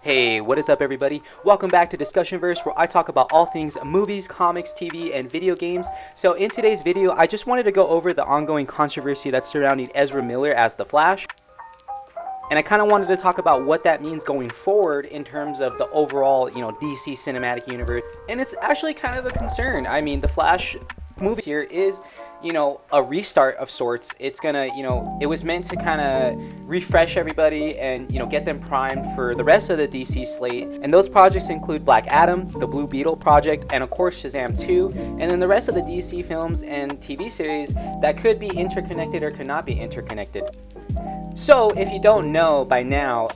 Hey, what is up everybody? Welcome back to DiscussionVerse, where I talk about all things movies, comics, TV, and video games. So in today's video, I just wanted to go over the ongoing controversy that's surrounding Ezra Miller as the Flash. And I kind of wanted to talk about what that means going forward in terms of the overall, DC cinematic universe. And it's actually kind of a concern. I mean, the Flash movie here is, a restart of sorts. It's gonna, it was meant to kind of refresh everybody and, get them primed for the rest of the DC slate. And those projects include Black Adam, the Blue Beetle project, and of course Shazam 2, and then the rest of the DC films and TV series that could be interconnected or could not be interconnected. So if you don't know by now,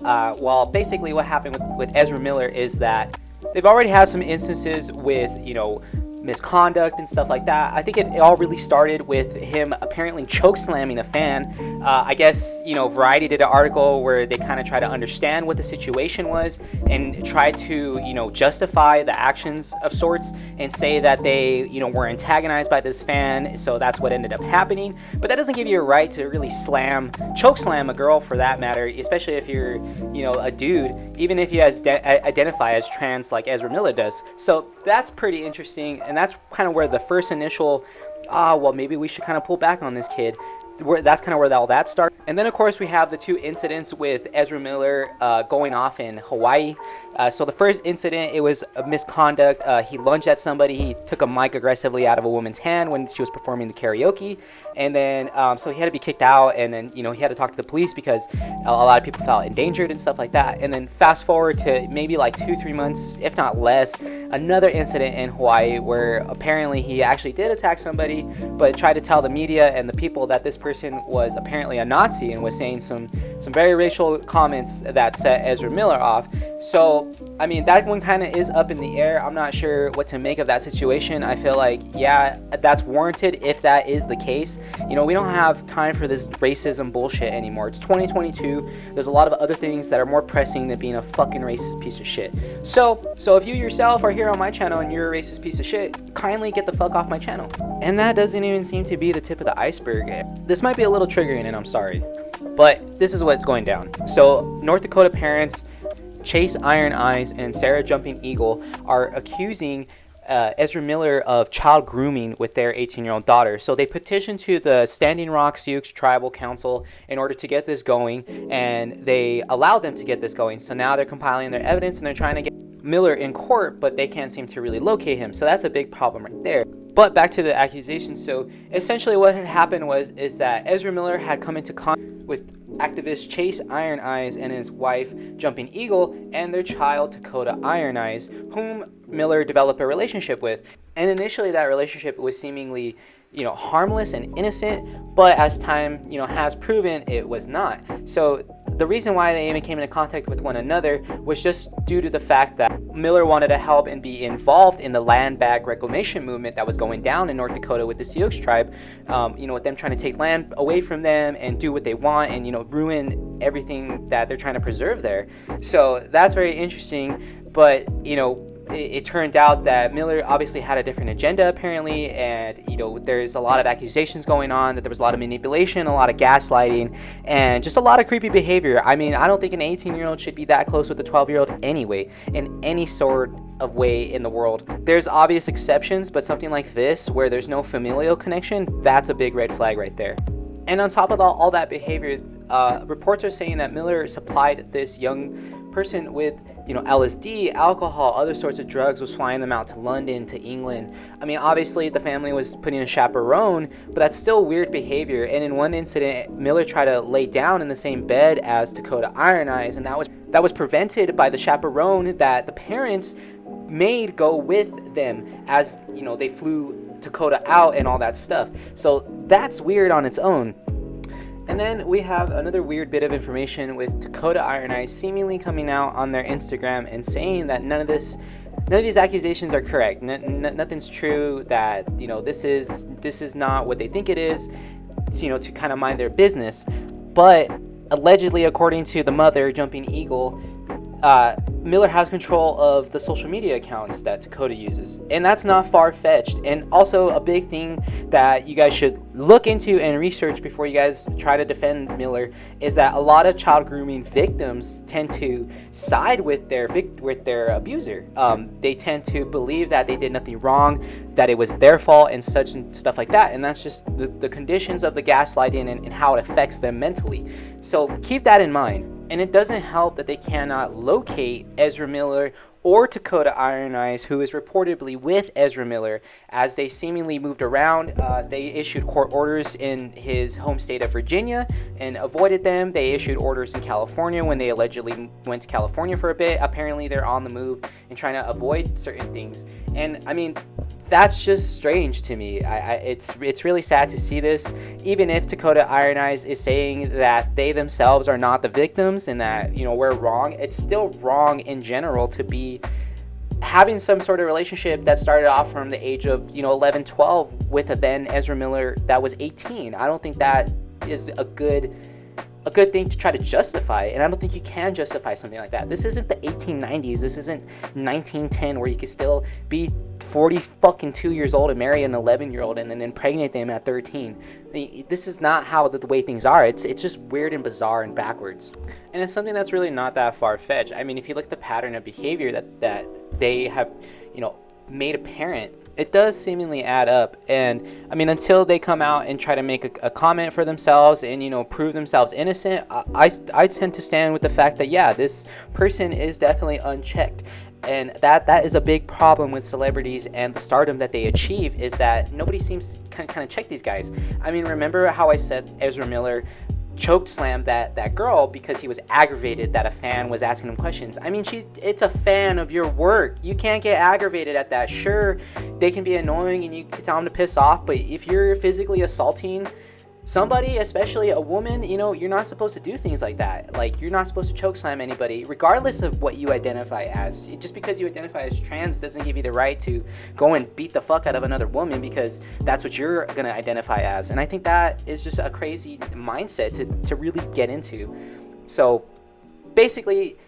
basically what happened with Ezra Miller is that they've already had some instances with, misconduct and stuff like that. I think it all really started with him apparently chokeslamming a fan. I guess, Variety did an article where they kind of try to understand what the situation was and try to, justify the actions of sorts and say that they, were antagonized by this fan, so that's what ended up happening. But that doesn't give you a right to really choke slam a girl for that matter, especially if you're, a dude, even if you identify as trans like Ezra Miller does. So that's pretty interesting, and that's kind of where the first initial, maybe we should kind of pull back on this kid. That's kind of where all that started. And then, of course, we have the two incidents with Ezra Miller going off in Hawaii. So the first incident, it was a misconduct. He lunged at somebody. He took a mic aggressively out of a woman's hand when she was performing the karaoke. And then, so he had to be kicked out. And then, he had to talk to the police because a lot of people felt endangered and stuff like that. And then fast forward to maybe like 2-3 months, if not less, another incident in Hawaii where apparently he actually did attack somebody, but tried to tell the media and the people that this person was apparently a Nazi and was saying some very racial comments that set Ezra Miller off. So, I mean, that one kind of is up in the air. I'm not sure what to make of that situation. I feel like, yeah, that's warranted if that is the case. We don't have time for this racism bullshit anymore. It's 2022. There's a lot of other things that are more pressing than being a fucking racist piece of shit. So if you yourself are here on my channel and you're a racist piece of shit, kindly get the fuck off my channel. And that doesn't even seem to be the tip of the iceberg. This might be a little triggering, and I'm sorry, but this is what's going down. So North Dakota parents Chase Iron Eyes and Sarah Jumping Eagle are accusing Ezra Miller of child grooming with their 18-year-old daughter. So they petitioned to the Standing Rock Sioux Tribal Council in order to get this going, and they allowed them to get this going. So now they're compiling their evidence and they're trying to get Miller in court, but they can't seem to really locate him. So that's a big problem right there. But back to the accusations. So essentially what had happened is that Ezra Miller had come into contact with activist Chase Iron Eyes and his wife Jumping Eagle and their child Dakota Iron Eyes, whom Miller developed a relationship with. And initially that relationship was seemingly, harmless and innocent, but as time, has proven, it was not. So the reason why they even came into contact with one another was just due to the fact that Miller wanted to help and be involved in the land bag reclamation movement that was going down in North Dakota with the Sioux tribe, with them trying to take land away from them and do what they want and, ruin everything that they're trying to preserve there. So that's very interesting, but, it turned out that Miller obviously had a different agenda apparently, and there's a lot of accusations going on that there was a lot of manipulation, a lot of gaslighting, and just a lot of creepy behavior. I mean, I don't think an 18-year-old should be that close with a 12-year-old anyway, in any sort of way in the world. There's obvious exceptions, but something like this where there's no familial connection, that's a big red flag right there. And on top of all that behavior, reports are saying that Miller supplied this young person with, LSD, alcohol, other sorts of drugs, was flying them out to London, to England. I mean, obviously the family was putting a chaperone, but that's still weird behavior. And in one incident, Miller tried to lay down in the same bed as Dakota Iron Eyes, and that was prevented by the chaperone that the parents made go with them as, they flew Dakota out and all that stuff. So that's weird on its own. And then we have another weird bit of information with Dakota Iron Eyes seemingly coming out on their Instagram and saying that none of these accusations are correct. Nothing's true. That this is not what they think it is. To kind of mind their business. But allegedly, according to the mother, Jumping Eagle, Miller has control of the social media accounts that Dakota uses, and that's not far-fetched. And also a big thing that you guys should look into and research before you guys try to defend Miller is that a lot of child grooming victims tend to side with their abuser. They tend to believe that they did nothing wrong, that it was their fault, and such and stuff like that. And that's just the conditions of the gaslighting and how it affects them mentally. So keep that in mind. And it doesn't help that they cannot locate Ezra Miller or Dakota Iron Eyes, who is reportedly with Ezra Miller, as they seemingly moved around. They issued court orders in his home state of Virginia and avoided them. They issued orders in California when they allegedly went to California for a bit. Apparently, they're on the move and trying to avoid certain things. And I mean, that's just strange to me. It's really sad to see this. Even if Dakota Iron Eyes is saying that they themselves are not the victims and that, we're wrong, it's still wrong in general to be having some sort of relationship that started off from the age of 11, 12 with a then Ezra Miller that was 18. I don't think that is a good thing to try to justify, and I don't think you can justify something like that. This isn't the 1890s. This isn't 1910 where you could still be 42 years old and marry an 11-year-old and then impregnate them at 13. This is not how the way things are. It's just weird and bizarre and backwards. And it's something that's really not that far-fetched. I mean, if you look at the pattern of behavior that they have, made apparent, it does seemingly add up. And I mean, until they come out and try to make a comment for themselves and prove themselves innocent, I tend to stand with the fact that this person is definitely unchecked. And that is a big problem with celebrities and the stardom that they achieve, is that nobody seems to kind of check these guys. I mean, remember how I said Ezra Miller choked slammed that girl because he was aggravated that a fan was asking him questions? I mean, it's a fan of your work. You can't get aggravated at that. Sure, they can be annoying and you can tell them to piss off, but if you're physically assaulting somebody, especially a woman, you're not supposed to do things like that. Like, you're not supposed to choke slam anybody, regardless of what you identify as. Just because you identify as trans doesn't give you the right to go and beat the fuck out of another woman because that's what you're gonna identify as. And I think that is just a crazy mindset to really get into. So basically,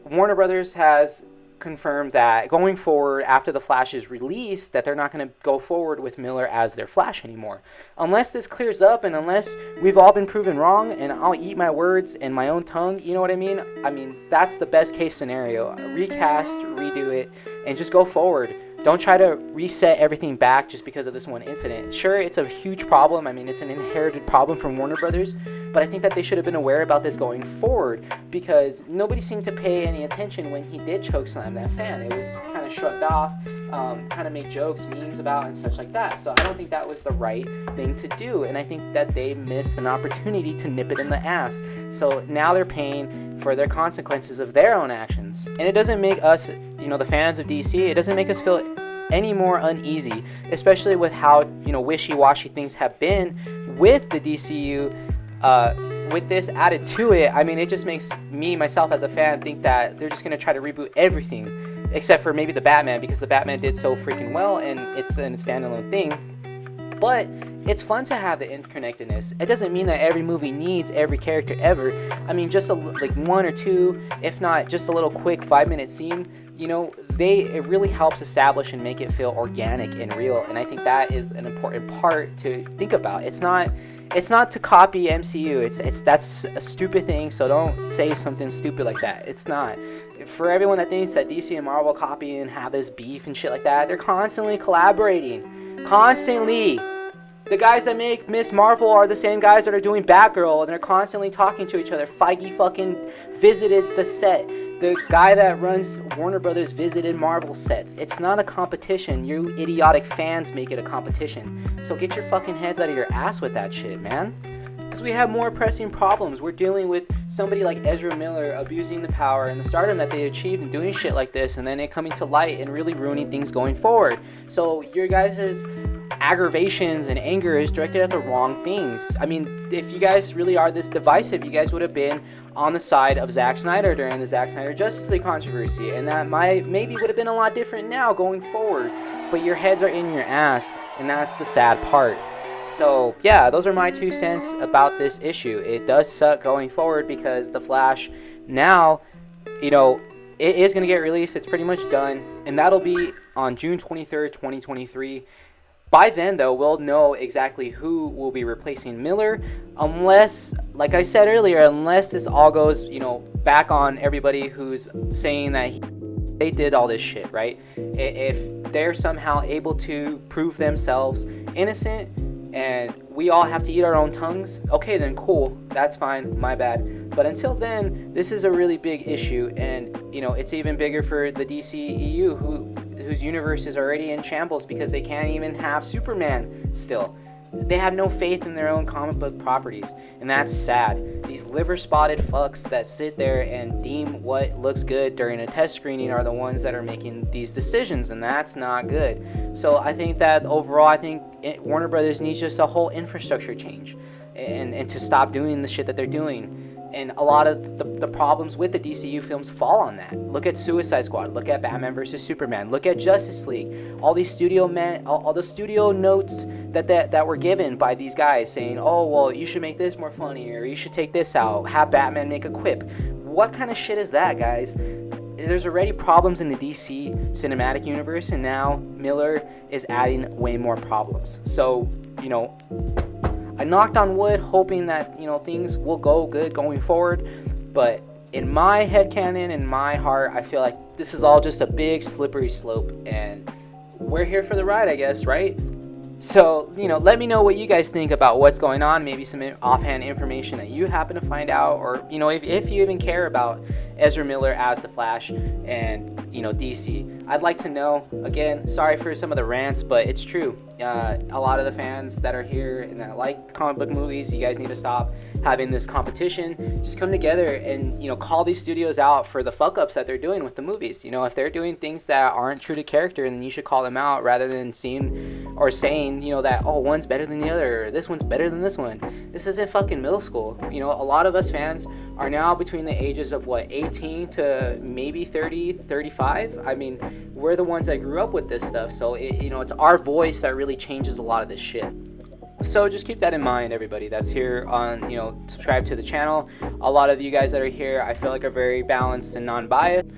Warner Brothers has confirmed that going forward, after the Flash is released, that they're not going to go forward with Miller as their Flash anymore. Unless this clears up and unless we've all been proven wrong, and I'll eat my words and my own tongue, you know what I mean? I mean, that's the best case scenario. Recast, redo it, and just go forward. Don't try to reset everything back just because of this one incident. Sure, it's a huge problem. I mean, it's an inherited problem from Warner Brothers, but I think that they should have been aware about this going forward, because nobody seemed to pay any attention when he did chokeslam that fan. It was kind of shrugged off, kind of made jokes, memes about, and such like that. So I don't think that was the right thing to do, and I think that they missed an opportunity to nip it in the ass. So now they're paying for their consequences of their own actions. And it doesn't make us, the fans of DC, it doesn't make us feel any more uneasy, especially with how wishy-washy things have been with the DCEU. With this added to it, I mean, it just makes me, myself as a fan, think that they're just going to try to reboot everything, except for maybe the Batman, because the Batman did so freaking well and it's a standalone thing. But it's fun to have the interconnectedness. It doesn't mean that every movie needs every character ever. I mean, just like one or two, if not just a little quick 5-minute scene, it really helps establish and make it feel organic and real. And I think that is an important part to think about. It's not to copy MCU. That's a stupid thing, so don't say something stupid like that. It's not. For everyone that thinks that DC and Marvel copy and have this beef and shit like that, they're constantly collaborating. Constantly. The guys that make Miss Marvel are the same guys that are doing Batgirl, and they're constantly talking to each other. Feige fucking visited the set. The guy that runs Warner Brothers visited Marvel sets. It's not a competition. You idiotic fans make it a competition. So get your fucking heads out of your ass with that shit, man. Because we have more pressing problems. We're dealing with somebody like Ezra Miller abusing the power and the stardom that they achieved and doing shit like this, and then it coming to light and really ruining things going forward. So your guys' aggravations and anger is directed at the wrong things. I mean, if you guys really are this divisive, you guys would have been on the side of Zack Snyder during the Zack Snyder Justice League controversy, and that maybe would have been a lot different now going forward. But your heads are in your ass, and that's the sad part. So yeah, those are my 2 cents about this issue. It does suck going forward because the Flash now, it is going to get released. It's pretty much done, and that'll be on June 23rd, 2023. By then, though, we'll know exactly who will be replacing Miller, unless, like I said earlier, unless this all goes, back on everybody who's saying that they did all this shit, right? If they're somehow able to prove themselves innocent and we all have to eat our own tongues, okay, then cool, that's fine, my bad. But until then, this is a really big issue, and it's even bigger for the DCEU, whose universe is already in shambles because they can't even have Superman still. They have no faith in their own comic book properties, and that's sad. These liver-spotted fucks that sit there and deem what looks good during a test screening are the ones that are making these decisions, and that's not good. So I think that overall, Warner Brothers needs just a whole infrastructure change, and to stop doing the shit that they're doing. And a lot of the problems with the DCU films fall on that. Look at Suicide Squad. Look at Batman vs. Superman. Look at Justice League. All these all the studio notes that were given by these guys saying, oh, well, you should make this more funny, or you should take this out. Have Batman make a quip. What kind of shit is that, guys? There's already problems in the DC cinematic universe, and now Miller is adding way more problems. So, I knocked on wood hoping that, things will go good going forward, but in my headcanon, in my heart, I feel like this is all just a big slippery slope, and we're here for the ride, I guess, right? So, let me know what you guys think about what's going on, maybe some offhand information that you happen to find out, or, if you even care about Ezra Miller as the Flash and, DC. I'd like to know. Again, sorry for some of the rants, but it's true. A lot of the fans that are here and that like comic book movies, you guys need to stop having this competition. Just come together and, call these studios out for the fuck-ups that they're doing with the movies. If they're doing things that aren't true to character, then you should call them out rather than saying, that, oh, one's better than the other, or this one's better than this one. This isn't fucking middle school. A lot of us fans are now between the ages of, 18 to maybe 30, 35. I mean, we're the ones that grew up with this stuff, so, it's our voice that really changes a lot of this shit. So just keep that in mind, everybody that's here on, subscribe to the channel. A lot of you guys that are here, I feel like are very balanced and non-biased.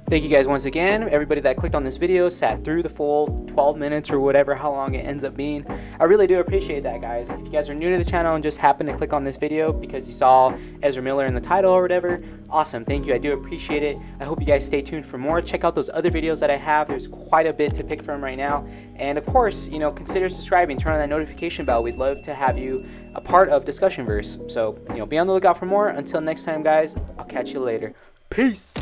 Thank you guys once again. Everybody that clicked on this video, sat through the full 12 minutes or whatever, how long it ends up being. I really do appreciate that, guys. If you guys are new to the channel and just happen to click on this video because you saw Ezra Miller in the title or whatever, awesome. Thank you. I do appreciate it. I hope you guys stay tuned for more. Check out those other videos that I have. There's quite a bit to pick from right now. And of course, consider subscribing, turn on that notification bell. We'd love to have you a part of DiscussionVerse. So, be on the lookout for more. Until next time, guys, I'll catch you later. Peace.